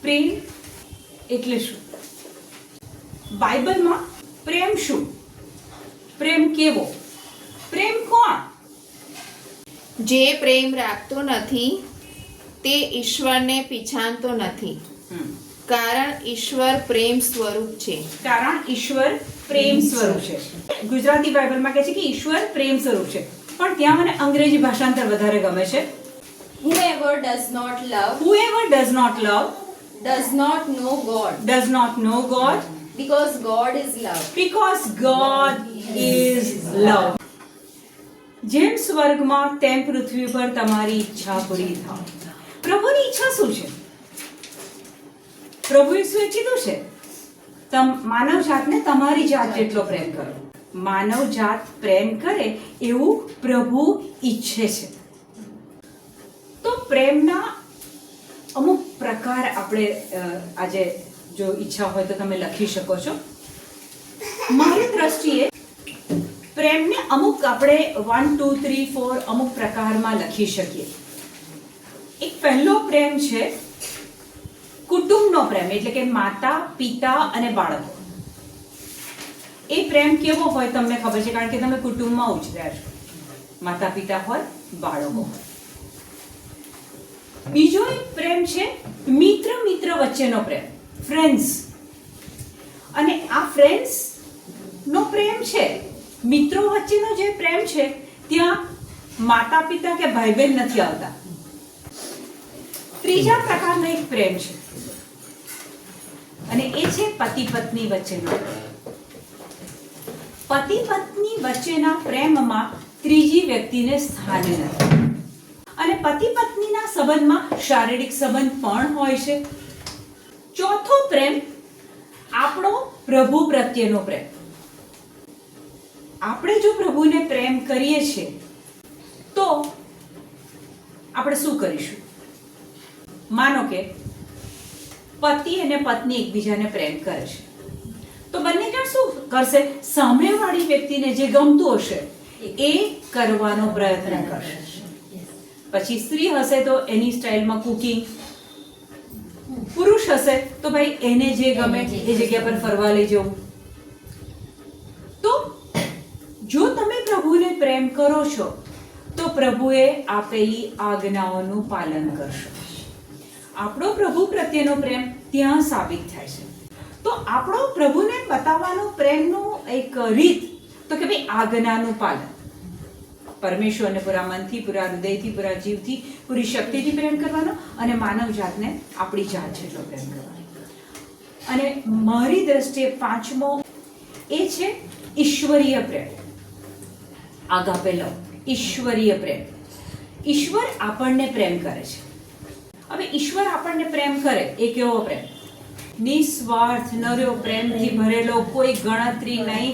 પ્રેમ એટલે શું? બાઇબલમાં પ્રેમ શું? પ્રેમ કેવો? પ્રેમ કોણ? જે પ્રેમ રાખતો નથી તે ઈશ્વરને પીછાણતો નથી, કારણ ઈશ્વર પ્રેમ સ્વરૂપ છે. કારણ ઈશ્વર પ્રેમ સ્વરૂપ છે. ગુજરાતી બાઇબલમાં કહે છે કે ઈશ્વર પ્રેમ સ્વરૂપ છે, પણ ત્યાં મને અંગ્રેજી ભાષાંતર વધારે ગમે છે. Whoever does not love Whoever does not love does not know God, does not know God, because God is love. because God is love. જેમ સ્વર્ગમાં તેમ પૃથ્વી પર તમારી ઈચ્છા પૂરી થાય. પ્રભુની ઈચ્છા શું છે? પ્રભુએ શું કીધું છે? માનવ જાતને તમારી જાત જેટલો પ્રેમ કરો. માનવ જાત પ્રેમ કરે એવું પ્રભુ ઈચ્છે છે. તો પ્રેમના અમુક પ્રકાર આપણે આજે જો ઈચ્છા હોય તો તમે લખી શકો છો. મારી દ્રષ્ટિએ પ્રેમને અમુક આપણે 1 2 3 4 અમુક પ્રકારમાં લખી શકીએ. એક પહેલો પ્રેમ છે કુટુંબનો પ્રેમ, એટલે કે માતા, પિતા અને બાળકો. એ પ્રેમ કેવો હોય તમને ખબર છે, કારણ કે તમે કુટુંબમાં ઉછર્યા છો. માતા પિતા હોય, બાળકો હોય. બીજો એક પ્રેમ છે મિત્ર વચ્ચેનો પ્રેમ, ફ્રેન્ડ્સ. અને આ ફ્રેન્ડ્સ નો પ્રેમ છે, મિત્રો વચ્ચેનો જે પ્રેમ છે ત્યાં માતા પિતા કે ભાઈ બહેન નથી આવતા. ત્રીજા પ્રકારનો એક પ્રેમ છે અને એ છે પતિ પત્ની વચ્ચેનો પ્રેમ. પતિ પત્ની વચ્ચેના પ્રેમમાં ત્રીજી વ્યક્તિને સ્થાન નથી. અને પતિ પત્નીના સંબંધમાં શારીરિક સંબંધ પણ હોય છે. ચોથો પ્રેમ આપણો પ્રભુ પ્રત્યેનો પ્રેમ. આપણે જો પ્રભુને પ્રેમ કરીએ છીએ તો આપણે શું કરીશું? માનો કે પતિ અને પત્ની એકબીજાને પ્રેમ કરે છે, તો બંને જણ શું કરશે? સામેવાળી વ્યક્તિને જે ગમતું હશે એ કરવાનો પ્રયત્ન કરશે. પછી સ્ત્રી હશે તો એની સ્ટાઇલમાં કુકિંગ, પુરુષ હશે તો ભાઈ એને જે ગમે એ જગ્યા પર ફરવા લઈ જવું. તો જો તમે પ્રભુને પ્રેમ કરો છો તો પ્રભુએ આપેલી આજ્ઞાઓનું પાલન કરશો. આપણો પ્રભુ પ્રત્યેનો પ્રેમ ત્યાં સાબિત થાય છે. તો આપણો પ્રભુને બતાવવાનો પ્રેમનું એક રીત તો કે ભાઈ આજ્ઞાનું પાલન. પરમેશ્વરને પૂરા મનથી, પૂરા હૃદયથી, પૂરા જીવથી, પૂરી શક્તિથી પ્રેમ કરવાનો અને માનવ જાતને આપણી જાત જેટલો પ્રેમ કરવાનો. અને મારી દ્રષ્ટિએ પાંચમો એ છે ઈશ્વરીય પ્રેમ. આગાપે લવ, ઈશ્વરીય પ્રેમ. ઈશ્વર આપણને પ્રેમ કરે છે. હવે ઈશ્વર આપણને પ્રેમ કરે એ કેવો પ્રેમ? નિસ્વાર્થ, નર્યો, પ્રેમથી ભરેલો, કોઈ ગણતરી નહીં,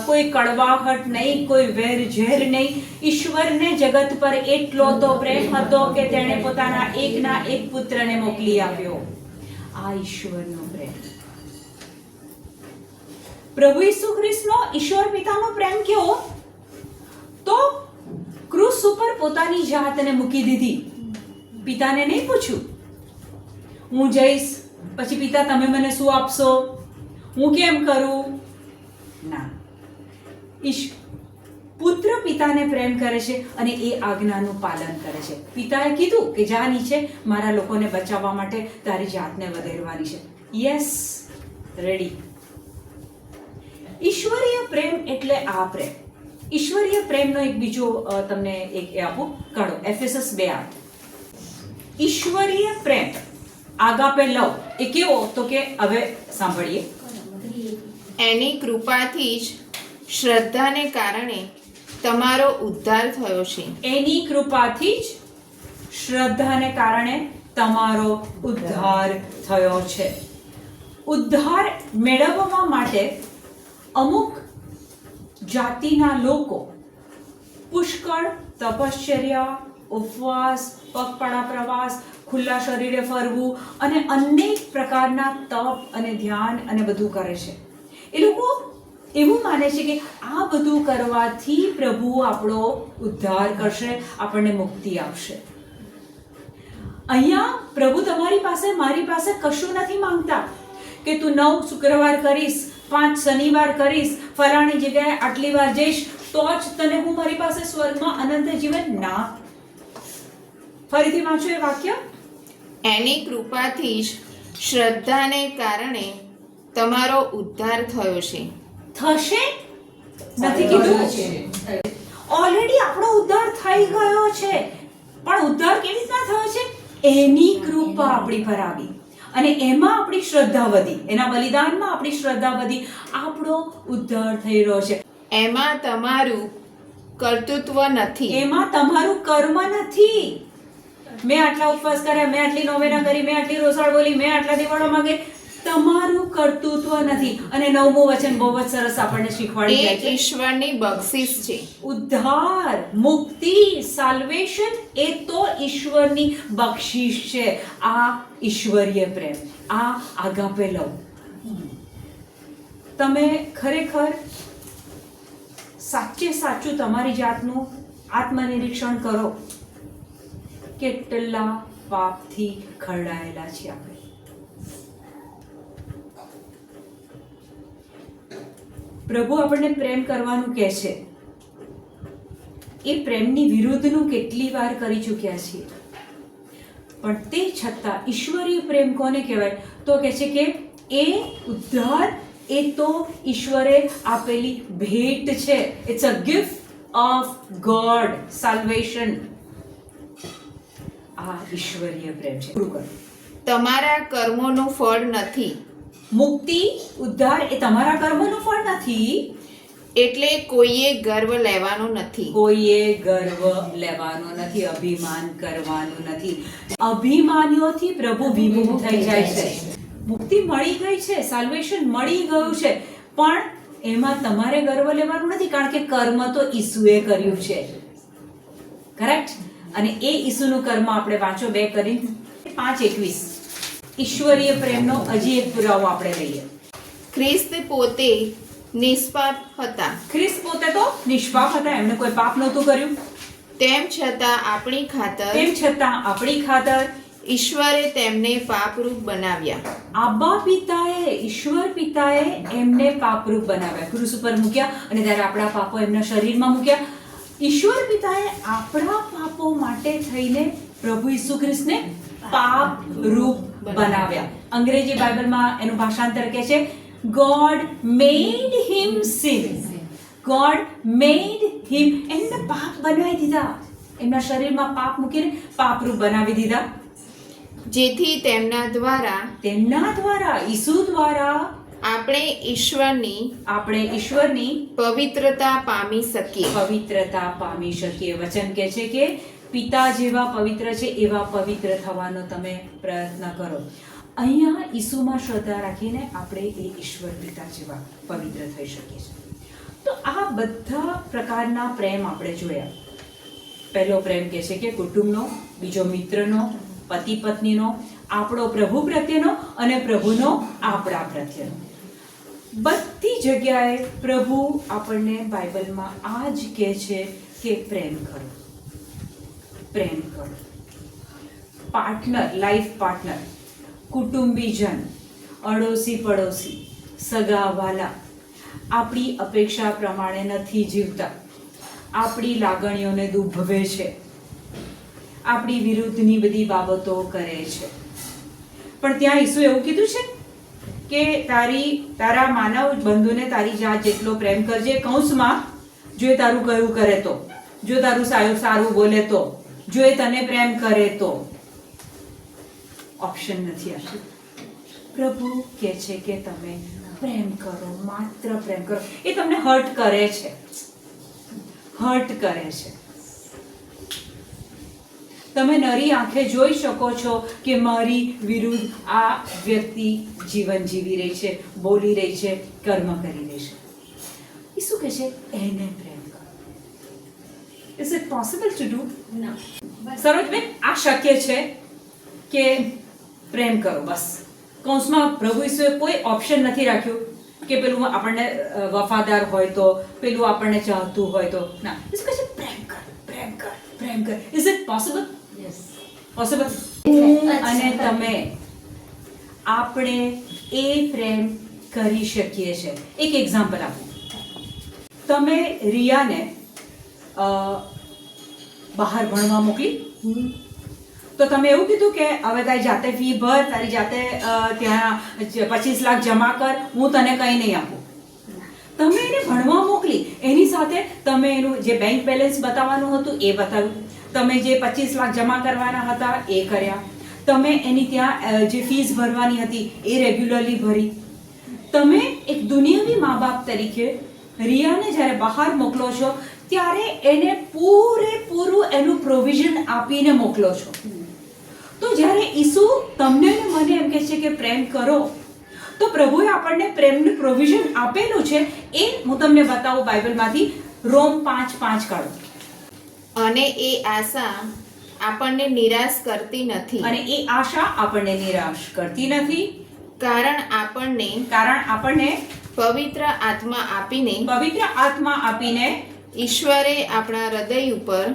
કોઈ કડવાહટ નહીં, કોઈ વેર ઝેર નહીં. ઈશ્વરને જગત પર એટલો તો પ્રેમ હતો કે તેણે પોતાના એકના એક પુત્રને મોકલી આપ્યો. આ ઈશ્વરનો પ્રેમ. પ્રભુ ઈસુ ખ્રિસ્તનો ઈશ્વર પિતાનો પ્રેમ કેવો? તો ક્રૂસ ઉપર પોતાની જાતને મૂકી દીધી. પિતાને નહીં પૂછ્યું હું જઈશ પછી પિતા તમે મને શું આપશો, હું કેમ કરું? ના, પુત્ર પિતાને પ્રેમ કરે છે અને એ આજ્ઞાનું પાલન કરે છે. પિતાએ કીધું કે જા નીચે, મારા લોકોને બચાવવા માટે તારી જાતને વધેરવાની છે. Yes, ready. ઈશ્વરીય પ્રેમ એટલે આ પ્રેમ. ઈશ્વરીય પ્રેમનો એક બીજો તમને એક આપું, કાઢો એફેસસ 2:8. ઈશ્વરીય પ્રેમ આગાપે લવ એ કેવો? તો કે હવે સાંભળીએ. એની કૃપાથી જ શ્રદ્ધાને કારણે તમારો ઉદ્ધાર થયો છે. એની કૃપાથી જ શ્રદ્ધાને કારણે તમારો ઉદ્ધાર થયો છે. ઉદ્ધાર મેળવવા માટે અમુક જાતિના લોકો પુષ્કળ તપશ્ચર્યા, ઉપવાસ, પગપાળા પ્રવાસ, ખુલ્લા શરીરે ફરવું અને અનેક પ્રકારના તપ અને ધ્યાન અને બધું કરે છે. એ લોકો એવું માને છે કે આ બધું કરવાથી પ્રભુ આપણો ઉદ્ધાર કરશે, આપણને મુક્તિ આપશે. અહીંયા પ્રભુ તમારી પાસે મારી પાસે કશું નથી માંગતા કે તું 9 શુક્રવાર કરીશ, 5 શનિવાર કરીશ, ફલાણી જગ્યાએ આટલી વાર જઈશ તો જ તને હું મારી પાસે સ્વર્ગમાં અનંત જીવન. ના. ફરીથી વાંચો એ વાક્ય. એની કૃપાથી જ શ્રદ્ધાને કારણે તમારો ઉદ્ધાર થયો છે. થશે નથી કીધું. ઓલરેડી આપણો ઉદ્ધાર થઈ ગયો છે. પણ ઉદ્ધાર કેવી રીતના થયો છે? એની કૃપા આપણી પર આવી અને એમાં આપણી શ્રદ્ધા વધી, એના બલિદાનમાં આપણી શ્રદ્ધા વધી, આપણો ઉદ્ધાર થઈ રહ્યો છે. એમાં તમારું કર્તૃત્વ નથી. એમાં તમારું કર્મ નથી. મેં આટલા ઉપવાસ કર્યા, મેં આટલી નોવેના કરી, મેં આટલી રોસાળ બોલી, મેં આટલા દિવાળો માંગે, તમારું કર્તૃત્વ નથી. અને 9મું વચન બહુ જ સરસ આપણને શીખવાડી એ જાય છે. ઈશ્વરની બક્ષિસ છે. ઉદ્ધાર, મુક્તિ, સાલ્વેશન એ તો ઈશ્વરની બક્ષિસ છે. આ ઈશ્વરીય પ્રેમ, આ આગાપે લવ. તમે ખરેખર સાચે સાચું તમારી જાતનું આત્મનિરીક્ષણ કરો. કેટલા પાપથી ખરડાયેલા છીએ આપણે. પ્રભુ આપણને પ્રેમ કરવાનું કહે છે, એ પ્રેમની વિરુદ્ધનું કેટલી વાર કરી ચૂક્યા છીએ. પણ તે છતાં ઈશ્વરીય પ્રેમ કોને કહેવાય? તો કહે છે કે એ ઉદ્ધાર એ તો ઈશ્વરે આપેલી ભેટ છે. It's a gift of God, salvation. આ ઈશ્વરીય પ્રેમ છે. પૂરું કરો. તમારા કર્મોનું ફળ નથી. મુક્તિ, ઉદ્ધાર એ તમારા કર્મનું ફળ નથી. એટલે કોઈએ ગર્વ લેવાનો નથી. કોઈએ ગર્વ લેવાનો નથી, અભિમાન કરવાનું નથી. અભિમાનીઓથી પ્રભુ વિમુખ થઈ જાય છે. મુક્તિ મળી ગઈ છે, સાલ્વેશન મળી ગયું છે, પણ એમાં તમારે ગર્વ લેવાનું નથી, કારણ કે કર્મ તો ઈસુએ કર્યું છે. કરેક્ટ? અને એ ઈસુનું કર્મ આપણે વાંચો 2 કોરિન્થ 5:21. ઈશ્વરીય પ્રેમનો હજી એક પુરાવો આપણે લઈએ. ખ્રિસ્ત પોતે નિષ્પાપ હતા. ખ્રિસ્ત પોતે તો નિષ્પાપ હતા, એમણે કોઈ પાપ નહોતું કર્યું. તેમ છતાં આપણી ખાતર ઈશ્વરે તેમને પાપરૂપ બનાવ્યા. આબા પિતાએ, ઈશ્વર પિતાએ એમને પાપરૂપ બનાવ્યા, ક્રૂસ ઉપર મૂક્યા અને ત્યારે આપણા પાપો એમના શરીરમાં મૂક્યા. ઈશ્વર પિતાએ આપણા પાપો માટે થઈને પ્રભુ ઈસુ ખ્રિસ્તને પાપ રૂપ બનાવ્યા. અંગ્રેજી બાઇબલમાં એનું ભાષાંતર કહે છે God made him sin. God made him. એમને પાપ બનાવી દીધા, એમના શરીરમાં પાપ મૂકીને પાપરૂપ બનાવી દીધા, જેથી તેમના દ્વારા ઈસુ દ્વારા આપણે ઈશ્વરની પવિત્રતા પામી શકીએ. વચન કહે છે કે પિતા જેવા પવિત્ર છે એવા પવિત્ર થવાનો તમે પ્રયત્ન કરો. અહીંયા ઈસુમાં શ્રદ્ધા રાખીને આપણે એ ઈશ્વર પિતા જેવા પવિત્ર થઈ શકીએ છીએ. તો આ બધા પ્રકારના પ્રેમ આપણે જોયા. પહેલો પ્રેમ કહે છે કે કુટુંબનો, બીજો મિત્રનો, પતિ પત્નીનો, આપણો પ્રભુ પ્રત્યેનો અને પ્રભુનો આપણા પ્રત્યેનો. બધી જગ્યાએ પ્રભુ આપણને બાઇબલમાં આ જ કહે છે કે પ્રેમ કરો. પાર્ટનર, લાઈફ પાર્ટનર, કુટુંબીજન, અડોશી પડોશી, સગા વાલા આપણી અપેક્ષા પ્રમાણે નથી જીવતા, આપણી લાગણીઓને દુભવે છે, આપણી વિરુદ્ધની બધી બાબતો કરે છે. પણ ત્યાં ઈસુ એવું કીધું છે કે તારા માનવ બંધુને તારી જાત જેટલો પ્રેમ કરજે. કૌંસમાં, જો એ તારું કયું કરે તો, જો તારું સારું બોલે તો, જો એ તને પ્રેમ કરે તો. ઓપ્શન નથી આપ્યું. પ્રભુ કહે છે કે તમે પ્રેમ કરો, માત્ર પ્રેમ કરો. એ તમને હર્ટ કરે છે. તમે નરી આંખે જોઈ શકો છો કે મારી વિરુદ્ધ આ વ્યક્તિ જીવન જીવી રહી છે, બોલી રહી છે, કર્મ કરી રહી છે. એ શું કહે છે? એને પ્રેમ કરો. Is it possible to do? No. Sarojben, આ શક્ય છે કે પ્રેમ કરો બસ? કૌંસમાં પ્રભુ ઈસુએ કોઈ ઓપ્શન નથી રાખ્યું કે પેલું આપણને વફાદાર હોય તો, પેલું આપણને ચાહતું હોય તો. ના, ઈસુ કહે છે પ્રેમ કર. Is it possible? Yes. Possible? હું અને તમે આપણે એ પ્રેમ કરી શકીએ છીએ. એક એક્ઝામ્પલ આપું. તમે રિયાને બહાર ભણવા મોકલી, તો તમે એવું કીધું કે હવે તારી જાતે ફી ભર, તારી જાતે ત્યાં 25 લાખ જમા કર, હું તને કંઈ નહીં આપું. તમે એને ભણવા મોકલી, એની સાથે તમે એનું જે બેંક બેલેન્સ બતાવવાનું હતું એ બતાવ્યું, તમે જે 25 લાખ જમા કરવાના હતા એ કર્યા, તમે એની ત્યાં જે ફીસ ભરવાની હતી એ રેગ્યુલરલી ભરી. તમે એક દુનિયાવી મા બાપ તરીકે રિયાને જ્યારે બહાર મોકલો છો ત્યારે એને પૂરેપૂરું એનું પ્રોવિઝન આપીને મોકલો છો. તો જ્યારે ઈસુ તમને ને મને એમ કહે છે કે પ્રેમ કરો, તો પ્રભુએ આપણને પ્રેમનું પ્રોવિઝન આપેલું છે. એ હું તમને બતાવું બાઇબલમાંથી. રોમ 5:5 કાઢો. અને એ આશા આપણને નિરાશ કરતી નથી, અને એ આશા આપણને નિરાશ કરતી નથી, કારણ આપણને પવિત્ર આત્મા આપીને ઈશ્વરે આપણા હૃદય ઉપર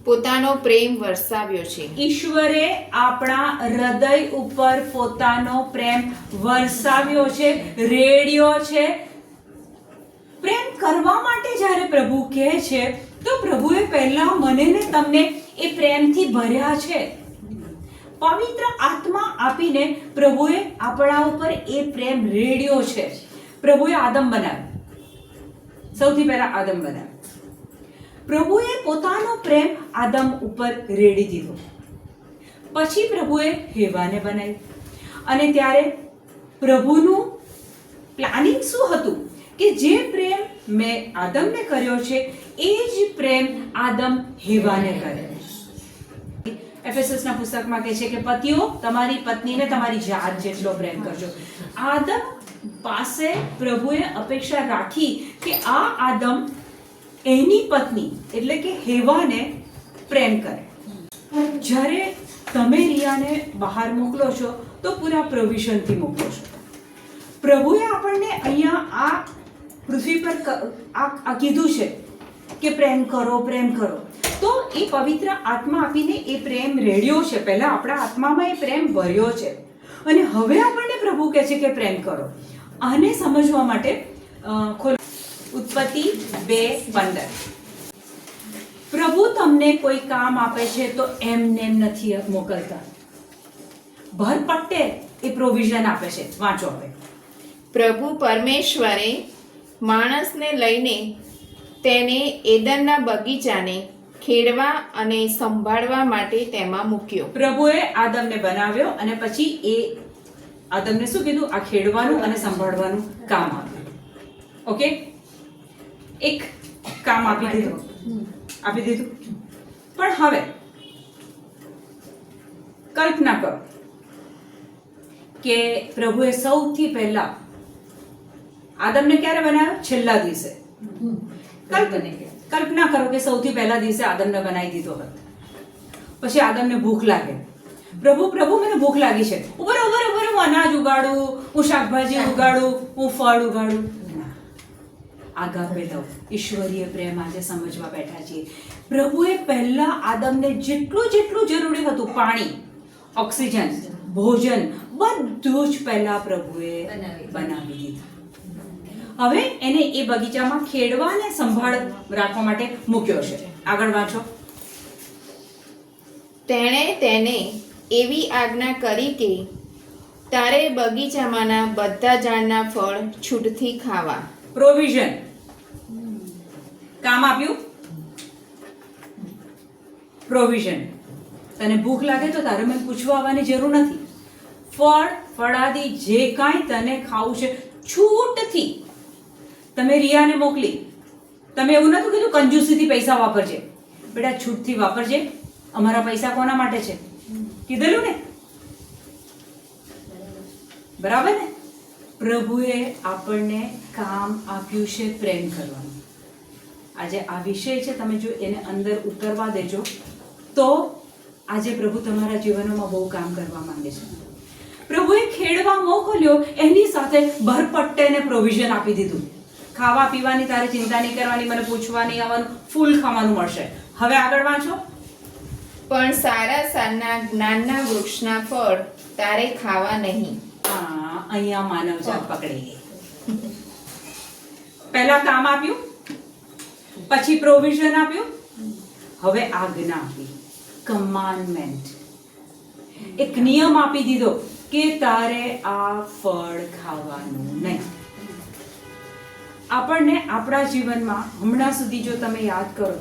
પોતાનો પ્રેમ વરસાવ્યો છે. ઈશ્વરે આપણા હૃદય ઉપર પોતાનો પ્રેમ વરસાવ્યો છે, રેડ્યો છે. પ્રેમ કરવા માટે જ્યારે પ્રભુ કહે છે, તો પ્રભુએ પહેલા મને ને તમને એ પ્રેમથી ભર્યા છે. પવિત્ર આત્મા આપીને પ્રભુએ આપણા ઉપર એ પ્રેમ રેડ્યો છે. પ્રભુએ આદમ બનાવ્યો, સૌથી પહેલા આદમ બનાવ્યો. પ્રભુએ પોતાનો પ્રેમ આદમ ઉપર રેડી દીધો. પછી પ્રભુએ હેવાને બનાવી. અને ત્યારે પ્રભુનું પ્લાનિંગ શું હતું કે જે પ્રેમ મેં આદમને કર્યો છે એ જ પ્રેમ આદમ હેવાને કરે. એફેસસના પુસ્તકમાં કહે છે કે પતિઓ તમારી પત્નીને તમારી જાત જેટલો પ્રેમ કરજો. આદમ પાસે પ્રભુએ અપેક્ષા રાખી કે આ આદમ એની પત્ની એટલે કે હેવાને પ્રેમ કરે. જ્યારે તમે રિયાને બહાર મોકલો છો તો પૂરા પ્રોવિઝનથી મોકલો છો. પ્રભુએ આપણને અહીંયા આ પૃથ્વી પર આ કીધું છે કે પ્રેમ કરો, પ્રેમ કરો. તો એ પવિત્ર આત્મા આપીને એ પ્રેમ રેડ્યો છે. પહેલા આપણા આત્મામાં એ પ્રેમ ભર્યો છે અને હવે આપણને પ્રભુ કહે છે કે પ્રેમ કરો. આને સમજવા માટે ઉત્પત્તિ 2:15. પ્રભુ તમને કોઈ કામ આપે છે તો એમને નથી મોકલતા, ભરપટ્ટે એ પ્રોવિઝન આપે છે. વાંચો હવે. પ્રભુ પરમેશ્વરે માણસને લઈને તેને એદનના બગીચાને ખેડવા અને સંભાળવા માટે તેમાં મૂક્યો. પ્રભુએ આદમને બનાવ્યો અને પછી એ આદમને શું કીધું? આ ખેડવાનું અને સંભાળવાનું કામ આપ્યું. ઓકે, એક કામ આપી દીધું. પણ હવે કલ્પના કરો કે પ્રભુએ સૌથી પહેલા આદમને ક્યારે બનાવ્યો? છેલ્લા દિવસે. કલ્પના કરો કે સૌથી પહેલા દિવસે આદમને બનાવી દીધો હોત. પછી આદમને ભૂખ લાગે. પ્રભુ મને ભૂખ લાગી છે, ઉભર હું અનાજ ઉગાડું, હું શાકભાજી ઉગાડું, હું ફળ ઉગાડું. આગાપે લવ ઈશ્વરીય પ્રેમ આજે સમજવા બેઠા છીએ. પ્રભુએ પહેલા આદમને જેટલું જરૂરી હતું, પાણી, ઓક્સિજન, ભોજન, બધું જ પહેલા પ્રભુએ બનાવી દીધું. હવે એને એ બગીચામાં ખેડવા અને સંભાળ રાખવા માટે મૂક્યો છે. આગળ વાંચો. તેણે તેને એવી આજ્ઞા કરી કે તારે બગીચામાંના બધા ઝાડના ફળ છૂટથી ખાવા. પ્રોવિઝન, કામ આપ્યું. પ્રોવિઝન. તને ભૂખ લાગે તો તારે મને પૂછવા આવવાની જરૂર નથી. ફળાદી જે કાંઈ તને ખાવું છે છૂટથી. તમે રિયાને મોકલી, તમે એવું નતું કીધું કંજૂસીથી પૈસા વાપરજે. બેટા છૂટથી વાપરજે. અમારા પૈસા કોના માટે છે? કીધેલું ને, બરાબર ને? પ્રભુએ આપણને કામ આપ્યું છે પ્રેમ કરવાનું. આજે આ વિષય છે, તમે જો એને અંદર ઉતરવા દેજો તો આજે પ્રભુ તમારા જીવનમાં બહુ કામ કરવા માંગે છે. પ્રભુએ ખેડવા મોકલ્યો, એની સાથે ભરપટ્ટેને પ્રોવિઝન આપી દીધું. ખાવા પીવાની તારે ચિંતા નહીં કરવાની, મને પૂછવા નહીં આવવાનું, ફૂલ ખાવાનું મળશે. હવે આગળ વાંચો. પણ સારા સારના જ્ઞાનના વૃક્ષના ફળ તારે ખાવા નહીં. અહીંયા માનવજાત પકડી ગઈ. પહેલા કામ આપ્યું, પછી પ્રોવિઝન આપ્યું, હવે આજ્ઞા આપી, કમાન્ડમેન્ટ, એક નિયમ આપી દીધો કે તારે આ ફળ ખાવાનું નહીં. આપણને આપણા જીવનમાં હમણાં સુધી જો તમે યાદ કરો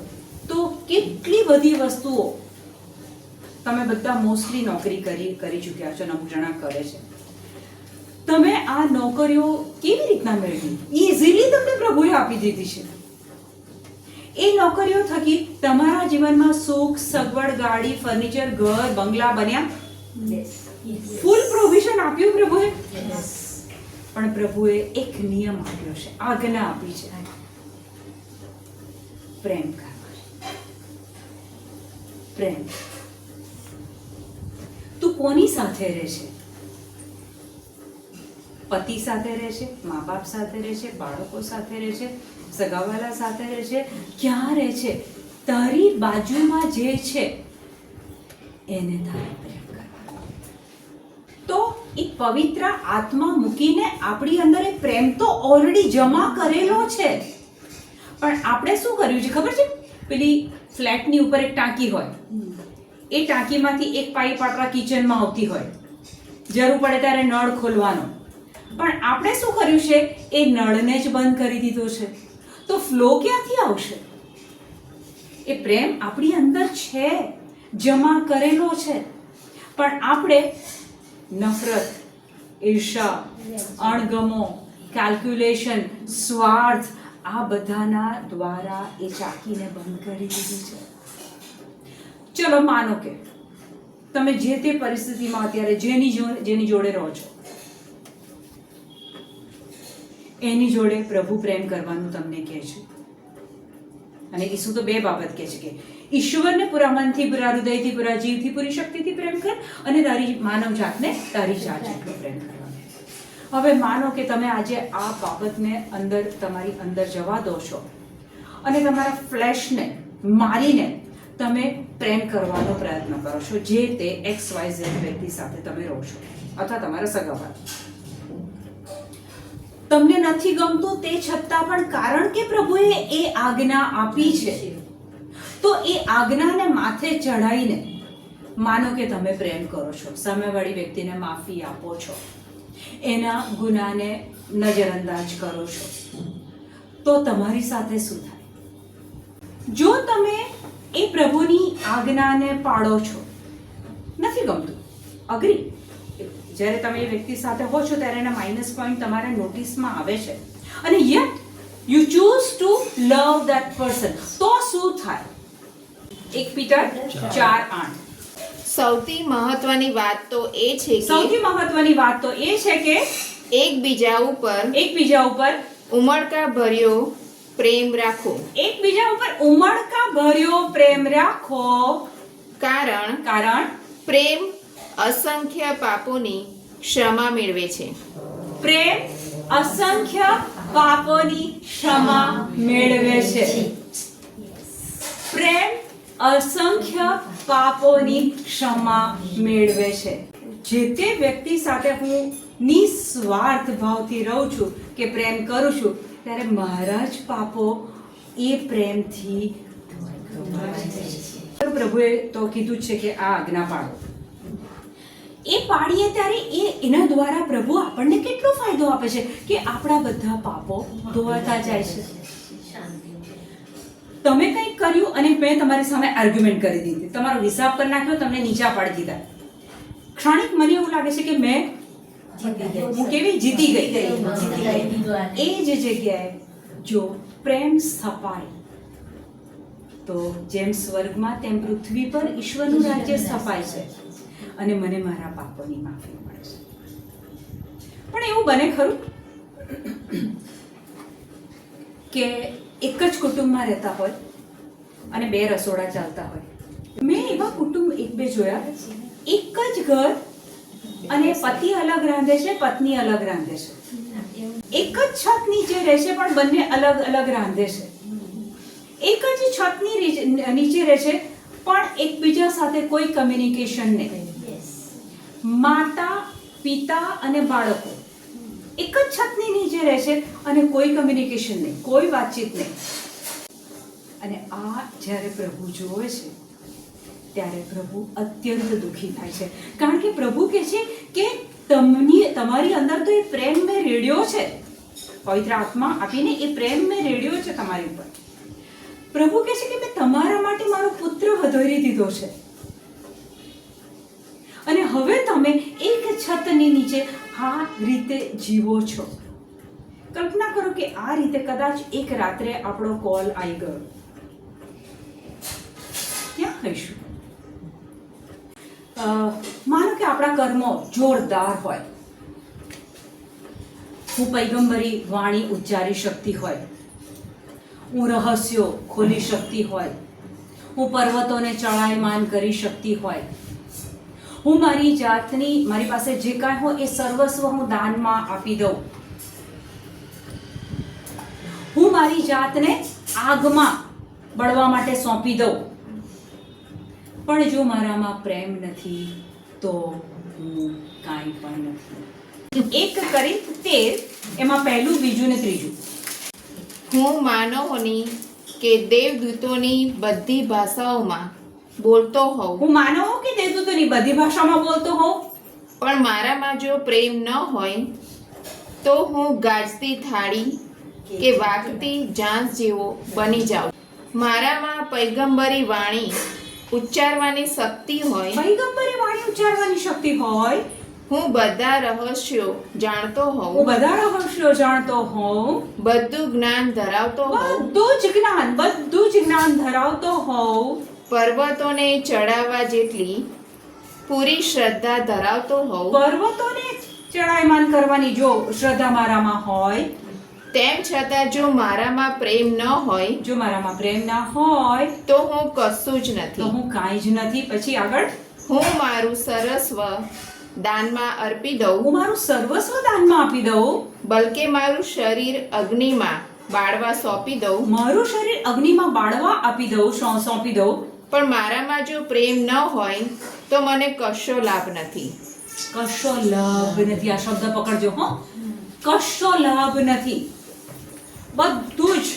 તો કેટલી બધી વસ્તુઓ, તમે બધા મોસ્ટલી નોકરી કરી ચૂક્યા છો, અમુક જણા કરે છે. તમે આ નોકરીઓ કેવી રીતના મેળવી? ઇઝીલી તમને પ્રભુએ આપી દીધી છે. એ નોકરીઓ થકી તમારા જીવનમાં સુખ, સગવડ, ગાડી, ફર્નિચર, ઘર, બંગલા બન્યા. ફૂલ પ્રોવિઝન આપ્યું પ્રભુએ. પણ પ્રભુએ એક નિયમ આપ્યો છે, આજ્ઞા આપી છે, પ્રેમ કરવાનો. પ્રેમ. તું કોની સાથે રહે છે? પતિ સાથે રહે છે, મા બાપ સાથે રહે છે, બાળકો સાથે રહે છે, સગાવાલા સાથે રહે છે, ક્યાં રહે છે? તારી બાજુમાં જે છે એને તારે પ્રેમ કરવાનો. તો એ પવિત્ર આત્મા મૂકીને આપણી અંદર એ પ્રેમ તો ઓલરેડી જમા કરેલો છે, પણ આપણે શું કર્યું છે ખબર છે? પેલી ફ્લેટની ઉપર એક ટાંકી હોય, એ ટાંકીમાંથી એક પાઇપ આપણા કિચનમાં આવતી હોય, જરૂર પડે ત્યારે નળ ખોલવાનો. પણ આપણે શું કર્યું છે? એ નળને જ બંધ કરી દીધો છે. તો ફ્લો ક્યાંથી આવશે? એ પ્રેમ આપણી અંદર છે, જમા કરેલો છે, પણ આપણે નફરત, ઈર્ષા, અણગમો, કેલ્ક્યુલેશન, સ્વાર્થ, આ બધાના દ્વારા એ ચાકીને બંધ કરી દીધી છે. ચલો માનો કે તમે જે તે પરિસ્થિતિમાં અત્યારે જેની જોડે રહો છો એની જોડે પ્રભુ પ્રેમ કરવાનું તમને કહે છે. અને ઈસુ તો બે બાબત કહે છે કે ઈશ્વરને પૂરા મનથી, પૂરા હૃદયથી, પૂરા જીવથી, પૂરી શક્તિથી પ્રેમ કર, અને તારી માનવ જાતને તારી જાત જેટલો પ્રેમ કરવાનો. હવે માનો કે તમે આજે આ બાબતને અંદર તમારી અંદર જવા દો છો અને તમારા ફ્લેશને મારીને તમે પ્રેમ કરવાનો પ્રયત્ન કરો છો, જે તે XYZ વ્યક્તિ સાથે તમે રહો છો અથવા તમારા સગાવાળા. તમને નથી ગમતું તે છતાં પણ કારણ કે પ્રભુએ એ આજ્ઞા આપી છે, તો એ આજ્ઞાને માથે ચડાવીને માનો કે તમે પ્રેમ કરો છો, સામેવાળી વ્યક્તિને માફી આપો છો, એના ગુનાને નજરઅંદાજ કરો છો, તો તમારી સાથે શું થાય? જો તમે એ પ્રભુની આજ્ઞાને પાળો છો, નથી ગમતું, અગ્રી, જ્યારે તમે એ વ્યક્તિ સાથે હો છો ત્યારે એના માઇનસ પોઈન્ટ તમારા નોટિસમાં આવે છે, અને યet you choose to love that person, તો શું થાય? 1 પીટર 4:8. સૌથી મહત્વની વાત તો એ છે કે સૌથી મહત્વની વાત તો એ છે કે એકબીજા ઉપર ઉમળકા ભર્યો પ્રેમ રાખો. એકબીજા ઉપર ઉમળકા ભર્યો પ્રેમ રાખો. કારણ પ્રેમ અસંખ્ય પાપોની ક્ષમા મેળવે છે. પ્રેમ અસંખ્ય પાપોની ક્ષમા મેળવે છે. પ્રેમ અસંખ્ય પાપોની ક્ષમા મેળવે છે. જે તે વ્યક્તિ સાથે હું નિસ્વાર્થ ભાવથી રહું છું કે પ્રેમ કરું છું, ત્યારે મારા જ પાપો એ પ્રેમથી પ્રભુએ તો કીધું જ છે કે આ આજ્ઞા પાળો. એ પાડીએ ત્યારે એના દ્વારા પ્રભુ આપણને કેટલો ફાયદો આપે છે કે આપણા બધા પાપો ધોવાતા જાય છે. તમે કંઈક કર્યું અને મેં તમારી સામે આર્ગ્યુમેન્ટ કરી દીધી, તમારો હિસાબ કરી નાખ્યો, તમને નીચા પાડી દીધા. ક્ષણિક મને એવું લાગે છે કે હું કેવી જીતી ગઈ. એ જ જગ્યાએ જો પ્રેમ સ્થપાય તો જેમ સ્વર્ગમાં તેમ પૃથ્વી પર ઈશ્વરનું રાજ્ય સ્થપાય છે, અને મને મારા પાપોની માફી મળે છે. પણ એવું બને ખરું કે એક જ કુટુંબમાં રહેતા હોય અને 2 રસોડા ચાલતા હોય? મેં એવા કુટુંબ 1-2 જોયા, એક જ ઘર અને પતિ અલગ રાંધે છે, પત્ની અલગ રાંધે છે, એક જ છત નીચે રહે છે પણ બંને અલગ અલગ રાંધે છે, એક જ છતની નીચે રહે છે પણ એકબીજા સાથે કોઈ કમ્યુનિકેશન નહીં. માતા, પિતા અને બાળકો એક જ છતની નીચે રહે છે અને કોઈ કમ્યુનિકેશન નહીં, કોઈ વાતચીત નહીં. અને આ જ્યારે પ્રભુ જોવે છે ત્યારે પ્રભુ અત્યંત દુઃખી થાય છે. કારણ કે પ્રભુ કહે છે કે તમારી અંદર તો એ પ્રેમ મેં રેડ્યો છે, પવિત્ર આત્મા આપીને એ પ્રેમ મેં રેડ્યો છે તમારી ઉપર. પ્રભુ કહે છે કે મેં તમારા માટે મારો પુત્ર વધેરી દીધો છે અને હવે તમે એક છતની નીચે આ રીતે જીવો છો. કલ્પના કરો કે આ રીતે કદાચ એક રાત્રે આપણો કોલ આવી ગયો, ક્યાં હઈશું? માનો કે આપણા કર્મો જોરદાર હોય, હું પૈગંબરી વાણી ઉચ્ચારી શકતી હોય, હું રહસ્યો ખોલી શકતી હોય, હું પર્વતોને ચડાયમાન કરી શકતી હોય, હું મારી જાતની, મારી પાસે જે કાંઈ હોય એ સર્વસ્વ હું દાનમાં આપી દઉં, હું મારી જાતને આગમાં બળવા માટે સોંપી દઉં, પણ જો મારામાં પ્રેમ નથી તો હું કાંઈ પણ નથી. 1 કોરિન્થ 13 એમાં પહેલું, બીજું ને ત્રીજું. હું માનવોની કે દેવદૂતોની બધી ભાષાઓમાં બોલતો હોઉં, હું માનવ કે દેવદૂતોની બધી ભાષામાં બોલતો હોઉં, પણ મારામાં જો પ્રેમ ન હોય તો હું ગાજતી થાળી કે વાગતી જાંજ જેવો બની જાઉં. મારામાં પૈગંબરી વાણી ઉચ્ચારવાની શક્તિ હોય, પૈગંબરી વાણી ઉચ્ચારવાની શક્તિ હોય, હું બધા રહસ્યો જાણતો હું હોઉં, બધા રહસ્યો જાણતો હોઉં, બધું જ્ઞાન ધરાવતો હોઉં, બધું જ જ્ઞાન ધરાવતો હોઉં, પર્વતોને ચડાવવા જેટલી પૂરી શ્રદ્ધા ધરાવતો હોઉં, પર્વતોને ચડાયમાન કરવાની જો શ્રદ્ધા મારામાં હોય, તેમ છતાં જો મારામાં પ્રેમ ન હોય જો મારામાં પ્રેમ ના હોય તો હું કશું જ તો નથી. હું કાંઈ જ નથી. પછી આગળ, હું મારું સર્વસ્વ દાનમાં અર્પી દઉં, હું મારું સર્વસ્વ દાનમાં આપી દઉં, બલકે મારું શરીર અગ્નિમાં બાળવા સોંપી દઉં, મારું શરીર અગ્નિમાં બાળવા આપી દઉં, સોંપી દઉં, પણ મારામાં જો પ્રેમ ન હોય તો મને કશો લાભ નથી. કશો લાભ નથી. આ શબ્દ પકડજો હો, કશો લાભ નથી. બધું જ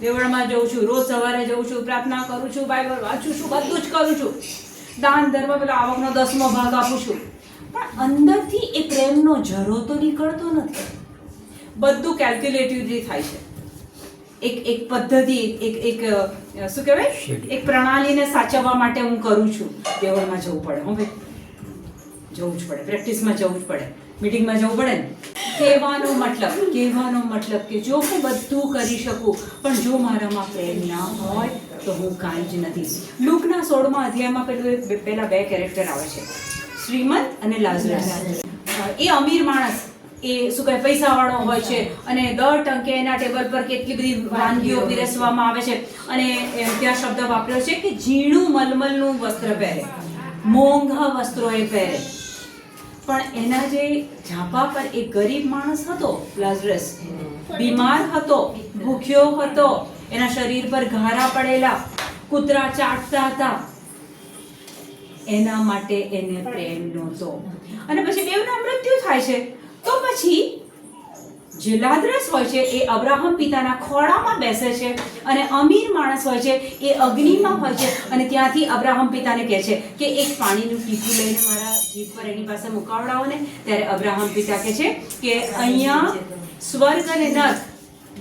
દેવળમાં જઉં છું, રોજ સવારે જઉં છું, પ્રાર્થના કરું છું, બાઇબલ વાંચું છું, બધું જ કરું છું, દાન ધર્મ પેલા આવકનો 10મો ભાગ આપું છું, પણ અંદરથી એ પ્રેમનો જરો તો નીકળતો નથી. બધું કેલ્ક્યુલેટિવલી થાય છે. એક પદ્ધતિ, એક શું કહેવાય, એક પ્રણાલીને સાચવવા માટે હું કરું છું. દેવળમાં જવું પડે, હો ભાઈ, જવું જ પડે, પ્રેક્ટિસમાં જવું જ પડે, મીટિંગમાં જવું પડે ને. કહેવાનો મતલબ કે જો હું બધું કરી શકું પણ જો મારામાં પ્રેમ ના હોય તો હું કાંઈ જ નથી. લૂકના 16મા અધ્યાયમાં પેલા 2 કેરેક્ટર આવે છે, શ્રીમંત અને લાઝરસ. એ અમીર માણસ, એ શું કહે, પૈસાવાળો હોય છે અને દર ટંકે એના ટેબલ પર કેટલી બધી વાનગીઓ પીરસવામાં આવે છે અને ત્યાં શબ્દ વાપર્યો છે કે ઝીણું મલમલનું વસ્ત્ર પહેરે, મોંઘા વસ્ત્રો એ પહેરે. પણ એના જે ઝાપા પર એક ગરીબ માણસ હતો, લાઝરસ, બીમાર હતો, ભૂખ્યો હતો, એના શરીર પર ઘારા પડેલા, કૂતરા ચાટતા હતા, એના માટે એને પ્રેમ નહોતો. અને પછી બેવના મૃત્યુ થાય છે તો પછી જે લાઝરસ હોય છે એ અબ્રાહમ પિતાના ખોળામાં બેસે છે અને અમીર માણસ હોય છે એ અગ્નિમાં હોય છે અને ત્યાંથી અબ્રાહમ પિતાને કહે છે કે એક પાણીનું ટીપું લઈને મારા જીભ પર એની પાસે મુકાવડાવો ને. ત્યારે અબ્રાહમ પિતા કહે છે કે અહીંયા સ્વર્ગ અને નર્ક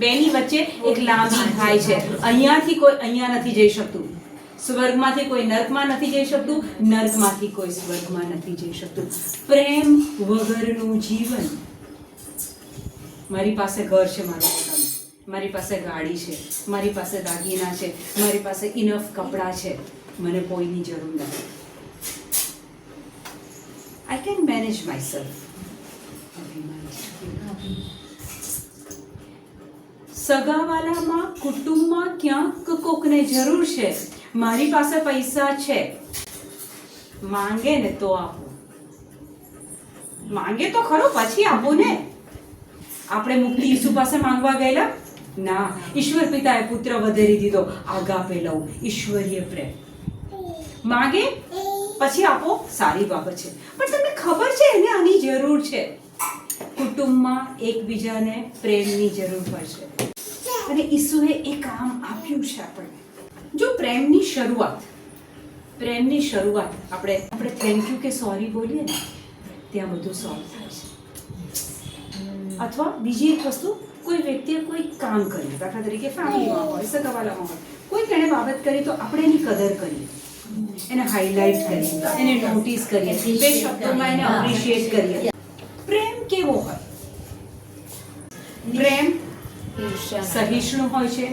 બેની વચ્ચે એક લાંબી ખાઈ છે, અહીંયાથી કોઈ અહીંયા નથી જઈ શકતું, સ્વર્ગમાંથી કોઈ નર્કમાં નથી જઈ શકતું, નર્કમાંથી કોઈ સ્વર્ગમાં નથી જઈ શકતું. પ્રેમ વગરનું જીવન. મારી પાસે ઘર છે, મારું પોતાનું, મારી પાસે ગાડી છે, મારી પાસે દાગીના છે, મારી પાસે ઇનફ કપડાં છે, મને કોઈની જરૂર નથી. I can manage myself. સગાવાલામાં, કુટુંબમાં ક્યાંક કોકને જરૂર છે, મારી પાસે પૈસા છે, માંગે ને તો આપું, માંગે તો ખરો પછી આપું ને. આપણે મુક્તિ ઈસુ પાસે માંગવા ગયેલા ના, ઈશ્વર પિતાએ પુત્ર વધેરી દીધો, આગાપે લઉં, ઈશ્વરીય પ્રેમ. માગે પછી આપો સારી બાબત છે, પણ તમને ખબર છે એને આની જરૂર છે. કુટુંબમાં એકબીજાને પ્રેમની જરૂર હોય છે અને ઈસુએ એ કામ આપ્યું છે આપણને. જો પ્રેમની શરૂઆત આપણે થેન્ક યુ કે સોરી બોલીએ ને ત્યાં બધું સોલ્વ થાય છે. અથવા બીજી એક વસ્તુ, કોઈ વ્યક્તિએ કોઈ કામ કર્યું, દાખલા તરીકે ફેમિલીમાં હોય, સગાવાલામાં હોય, કોઈ તેણે બાબત કરી તો આપણે એની કદર કરીએ, એને હાઇલાઇટ કરીએ, એને નોટિસ કરીએ, બે શબ્દોમાં એને અપ્રિશિએટ કરીએ. પ્રેમ કેવો હોય? પ્રેમ સહિષ્ણુ હોય છે,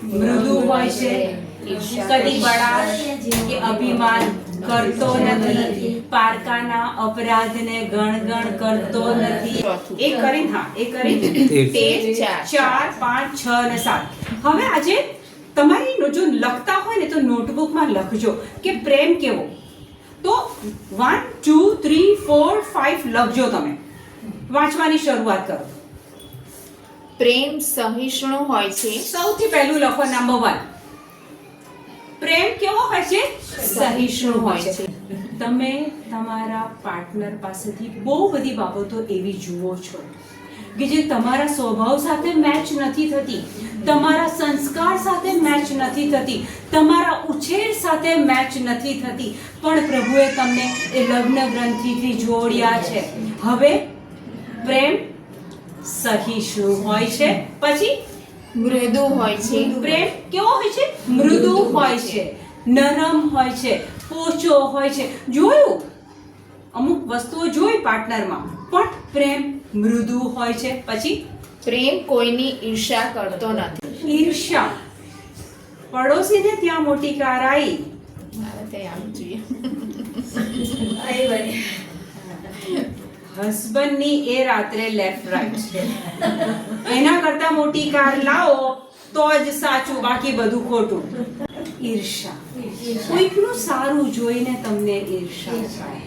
મૃદુ હોય છે, કદી બળાશ કે અભિમાન કરતો નથી, પારકાના અપરાધને ગણગણ કરતો નથી. એ કરી 4, 5, 6 અને 7. હવે આજે તમારી જો લખતા હોય ને તો નોટબુકમાં લખજો કે પ્રેમ કેવો. તો 1, 2, 3, 4, 5 લખજો. તમે વાંચવાની શરૂઆત કરો. પ્રેમ સહિષ્ણુ હોય છે. સૌથી પહેલું લખો નંબર 1. પ્રેમ કેવો હોય છે? સહિષ્ણુ હોય છે. તમે તમારા પાર્ટનર પાસેથી બહુ બધી બાબતો એવી જુઓ છો કે જે તમારા સ્વભાવ સાથે મેચ નથી થતી, તમારા સંસ્કાર સાથે મેચ નથી થતી, તમારા ઉછેર સાથે મેચ નથી થતી, પણ પ્રભુએ તમને એ લગ્ન ગ્રંથિથી જોડ્યા છે. હવે પ્રેમ સહિષ્ણુ હોય છે. પછી મૃદુ હોય છે. પ્રેમ કેવો હોય છે? મૃદુ હોય છે, નરમ હોય છે, પોચો હોય છે. જોયું, અમુક વસ્તુઓ જોઈ પાર્ટનરમાં, પણ પ્રેમ મૃદુ હોય છે. પછી પ્રેમ કોઈની ઈર્ષા કરતો નથી. ઈર્ષા, પડોશીને ત્યાં મોટી કાર આવી, મારે તે આમ જોઈએ. હસબન્ડની એ રાત્રે લેફ્ટ રાઈટ, એના કરતા મોટી કાર લાવો તો જ સાચું, બાકી બધું ખોટું. ઈર્ષા, કોઈકનું સારું જોઈને તમને ઈર્ષા થાય.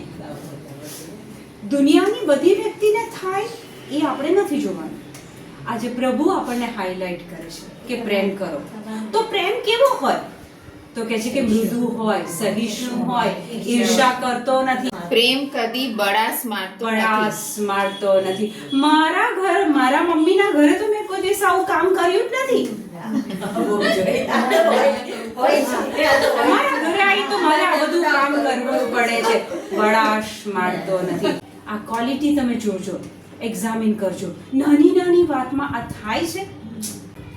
દુનિયાની બધી વ્યક્તિને થાય એ આપણે નથી જોવાનું. આજે પ્રભુ આપણને હાઇલાઇટ કરે છે કે પ્રેમ કરો. તો પ્રેમ કેવો હોય? તો કહે છે કે મૃદુ હોય, સહિષ્ણુ હોય, ઈર્ષા કરતો નથી, પ્રેમ કદી બળાસ મારતો નથી. બળાસ મારતો નથી. મારા મમ્મીના ઘરે તો મેં કોઈ દિવસ આવું કામ કર્યું જ નથી. મારા ઘરે આવી તો મારે આ બધું કામ કરવું પડે છે. બળાશ મારતો નથી. આ ક્વોલિટી તમે જોજો, એક્ઝામિન કરજો. નાની નાની વાતમાં આ થાય છે,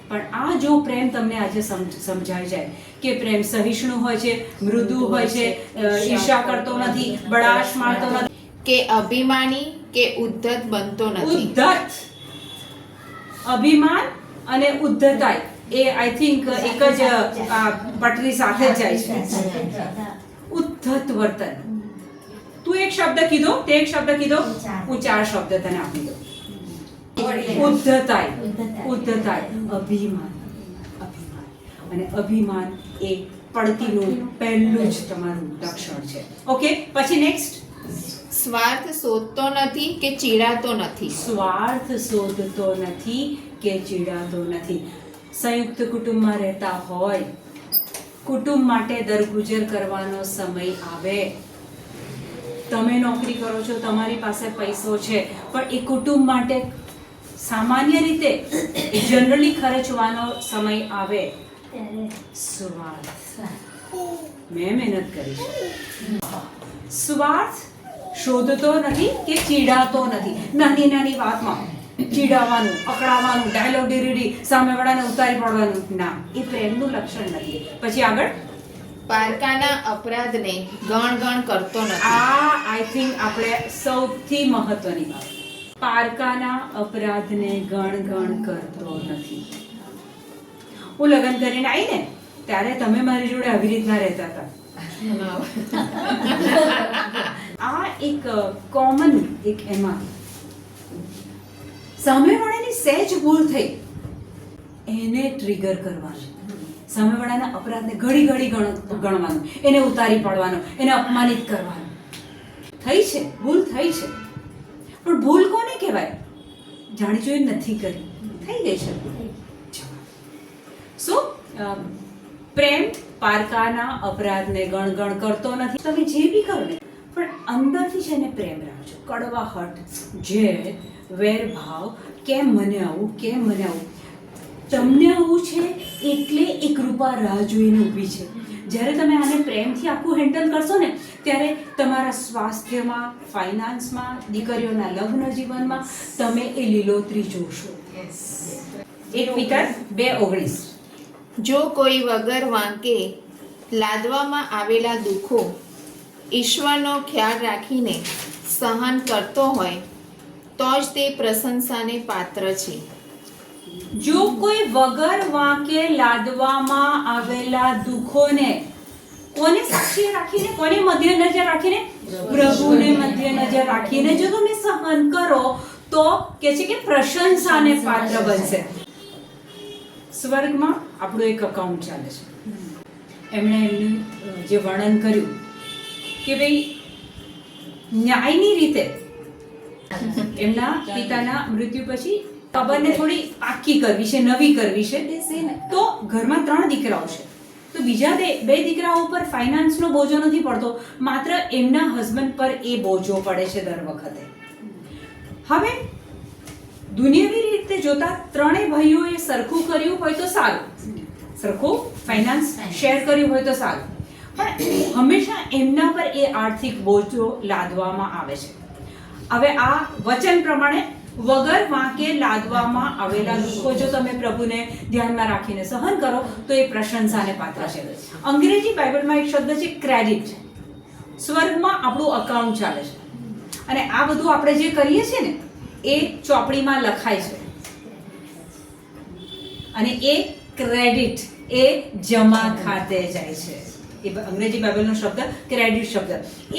પણ આ જો પ્રેમ તમને આજે સમજાઈ જાય કે પ્રેમ સહિષ્ણુ હોય છે, મૃદુ હોય છે, ઈર્ષા કરતો નથી, બળાશ મારતો નથી, કે અભિમાની કે ઉદ્ધત બનતો નથી. ઉદ્ધત, અભિમાન અને ઉદ્ધતાઈ એ આઈ થિંક એક જ પટરી સાથે જ જાય છે. ઉદ્ધત વર્તન. તું એક શબ્દ કીધો, તે એક શબ્દ કીધો, હું 4 શબ્દ તને આપી દઉં. ઉદ્ધતાઈ, અભિમાન. અને અભિમાન એ પડતીનું પહેલું જ તમારું લક્ષણ છે. ઓકે, પછી નેક્સ્ટ. સ્વાર્થ શોધતો નથી કે ચીડાતો નથી. સ્વાર્થ શોધતો નથી કે ચીડાતો નથી. સંયુક્ત કુટુંબમાં રહેતા હોય, કુટુંબ માટે દરગુજર કરવાનો સમય આવે, તમે નોકરી કરો છો, તમારી પાસે પૈસો છે, પણ એ કુટુંબ માટે સામાન્ય રીતે જનરલી ખર્ચવાનો સમય આવે, સ્વાર્થ. મેં મહેનત કરી છે. સ્વાર્થ શોધતો નથી કે ચીડાતો નથી. નાની નાની વાતમાં ચીડાવાનું, અકળાવાનું, ડાયલોગ ડીરીડી, સામેવાળાને ઉતારી પડવાનું, ના, એ પ્રેમનું લક્ષણ નથી. પછી આગળ, પારકાના અપરાધને ગણ કરતો નથી. આ આઈ થિંક આપણે સૌથી મહત્વની વાત. પારકાના અપરાધને ગણ કરતો નથી. હું લગ્ન કરીને આવી ને ત્યારે તમે મારી જોડે આવી રીતના રહેતા હતા. આ એક કોમન એક એમાં સામેવાળાની સહેજ ભૂલ થઈ એને ટ્રિગર કરવાનું, સામેવાળાના અપરાધને ઘડી ગણવાનું, એને ઉતારી પાડવાનો, એને અપમાનિત કરવાનો. થઈ છે, ભૂલ થઈ છે, પણ ભૂલ કોને કહેવાય? જાણી જોઈ નથી કરી, થઈ ગઈ છે. સો પ્રેમ પારકાના અપરાધને ગણગણ કરતો નથી. તમે જે બી કરો ને પણ અંદરથી છે ને પ્રેમ રાખજો. કડવાહટ, ઝેર, વેરભાવ, કેમ મને આવું, કેમ મને આવું, તમને આવું છે એટલે એ કૃપા રાહ જોઈને ઊભી છે. જ્યારે તમે આને પ્રેમથી આખું હેન્ડલ કરશો ને ત્યારે તમારા સ્વાસ્થ્યમાં, ફાઇનાન્સમાં, દીકરીઓના લગ્ન જીવનમાં તમે એ લીલોતરી જોશો. 1 પિતર 2:19. જો કોઈ વગર વાંકે લાદવામાં આવેલા દુઃખો ઈશ્વરનો ખ્યાલ રાખીને સહન કરતો હોય તો જ તે પ્રશંસાને પાત્ર છે. જો કોઈ વગર વાંકે લાદવામાં આવેલા દુઃખોને કોને સાક્ષી રાખીને, કોને મધ્ય નજર રાખીને? પ્રભુને મધ્ય નજર રાખીને જો તમે સહન કરો તો કે છે કે પ્રશંસાને પાત્ર બનશે. સ્વર્ગમાં આપણું એક અકાઉન્ટ ચાલે છે. એમણે એમનું જે વર્ણન કર્યું કે ભાઈ ન્યાયની રીતે એમના પિતાના મૃત્યુ પછી કબરને થોડી પાકી કરવી છે, નવી કરવી છે. તો ઘરમાં 3 દીકરાઓ છે, તો બીજા બે દીકરાઓ પર ફાઇનાન્સનો બોજો નથી પડતો, માત્ર એમના હસબન્ડ પર એ બોજો પડે છે દર વખતે. હવે દુનિયાવી રીતે જોતા 3 ભાઈઓએ સરખું કર્યું હોય તો સારું, સરખું ફાઇનાન્સ શેર કર્યું હોય તો સારું, પણ હંમેશા એમના પર એ આર્થિક બોજો લાદવામાં આવે છે. હવે આ વચન પ્રમાણે વગર વાંકે લાદવામાં આવેલા દુઃખો જો તમે પ્રભુને ધ્યાનમાં રાખીને સહન કરો તો એ પ્રશંસાને પાત્ર છે. અંગ્રેજી બાઇબલમાં એક શબ્દ છે ક્રેડિટ. સ્વર્ગમાં આપણું અકાઉન્ટ ચાલે છે અને આ બધું આપણે જે કરીએ છીએ ને એ ચોપડીમાં લખાય છે અને એ ક્રેડિટ એ જમા ખાતે જાય છે. એ અંગ્રેજી બાઇબલનો શબ્દ ક્રેડિટ શબ્દ.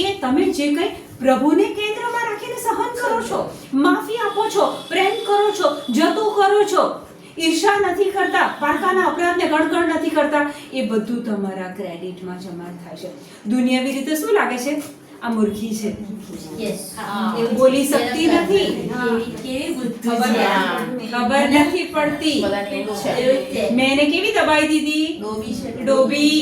એ તમે જે કંઈ પ્રભુને કેન્દ્રમાં રાખીને સહન કરો છો, માફી આપો છો, પ્રેમ કરો છો, જતું કરો છો, ઈર્ષા નથી કરતા, પારકાના અપરાધને ગણગણ નથી કરતા, એ બધું તમારા ક્રેડિટમાં જમા થાય છે. દુનિયાવી રીતે શું લાગે છે? આ મૂર્ખી છે, બોલી શકતી નથી, ખબર નથી પડતી, મેં એને કેવી દબાઈ દીધી, ડોબી.